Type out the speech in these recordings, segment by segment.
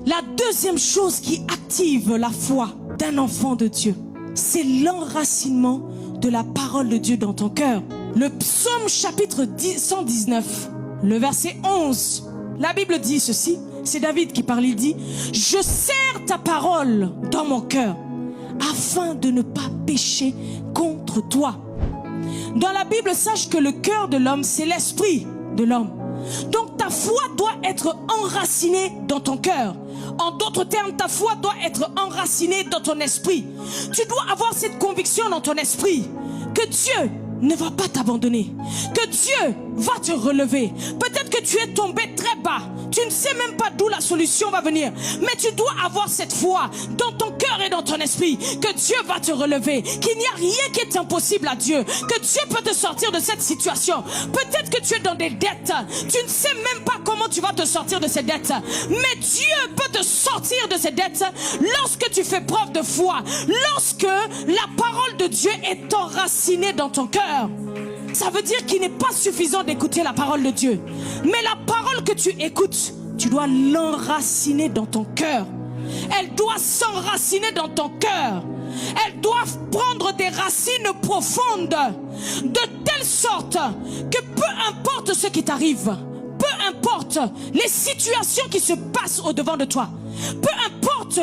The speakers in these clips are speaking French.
La deuxième chose qui active la foi d'un enfant de Dieu, c'est l'enracinement de la parole de Dieu dans ton cœur. Le psaume chapitre 119, le verset 11, la Bible dit ceci, c'est David qui parle, il dit « Je serre ta parole dans mon cœur afin de ne pas pécher contre toi. » Dans la Bible, sache que le cœur de l'homme, c'est l'esprit de l'homme. Donc ta foi doit être enracinée dans ton cœur. En d'autres termes, ta foi doit être enracinée dans ton esprit. Tu dois avoir cette conviction dans ton esprit que Dieu ne va pas t'abandonner, que Dieu va te relever. Peut-être que tu es tombé très bas, tu ne sais même pas d'où la solution va venir, mais tu dois avoir cette foi dans ton cœur et dans ton esprit que Dieu va te relever, qu'il n'y a rien qui est impossible à Dieu, que Dieu peut te sortir de cette situation. Peut-être que tu es dans des dettes, tu ne sais même pas comment tu vas te sortir de ces dettes, mais Dieu peut te sortir de ces dettes lorsque tu fais preuve de foi, lorsque la parole de Dieu est enracinée dans ton cœur. Ça veut dire qu'il n'est pas suffisant d'écouter la parole de Dieu, mais la parole que tu écoutes, tu dois l'enraciner dans ton cœur. Elle doit s'enraciner dans ton cœur. Elle doit prendre des racines profondes, de telle sorte que peu importe ce qui t'arrive, peu importe les situations qui se passent au-devant de toi, peu importe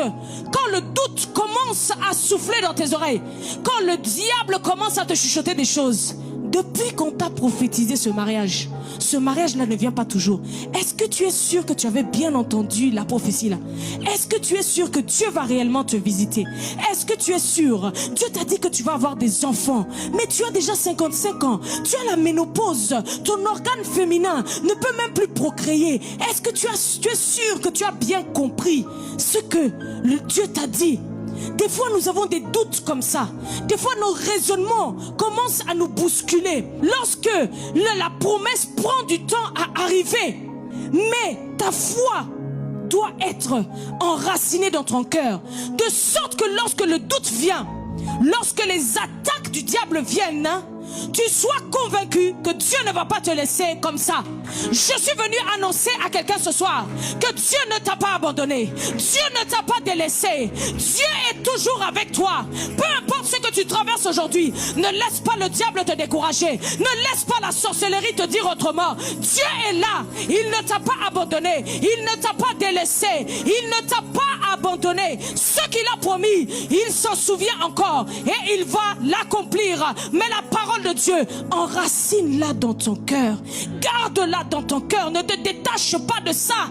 quand le doute commence à souffler dans tes oreilles, quand le diable commence à te chuchoter des choses, depuis qu'on t'a prophétisé ce mariage-là ne vient pas toujours. Est-ce que tu es sûr que tu avais bien entendu la prophétie là? Est-ce que tu es sûr que Dieu va réellement te visiter? Est-ce que tu es sûr? Dieu t'a dit que tu vas avoir des enfants, mais tu as déjà 55 ans, tu as la ménopause, ton organe féminin ne peut même plus procréer. Est-ce que tu es sûr que tu as bien compris ce que le Dieu t'a dit? Des fois nous avons des doutes comme ça. Des fois nos raisonnements commencent à nous bousculer lorsque la promesse prend du temps à arriver. Mais ta foi doit être enracinée dans ton cœur, de sorte que lorsque le doute vient, lorsque les attaques du diable viennent, tu sois convaincu que Dieu ne va pas te laisser comme ça. Je suis venu annoncer à quelqu'un ce soir que Dieu ne t'a pas abandonné, Dieu ne t'a pas délaissé, Dieu est toujours avec toi. Peu importe ce que tu traverses aujourd'hui, ne laisse pas le diable te décourager, ne laisse pas la sorcellerie te dire autrement. Dieu est là, il ne t'a pas abandonné, il ne t'a pas délaissé, il ne t'a pas abandonné. Ce qu'il a promis, il s'en souvient encore et il va l'accomplir. Mais la parole de Dieu, enracine-la dans ton cœur, garde-la dans ton cœur, ne te détache pas de ça.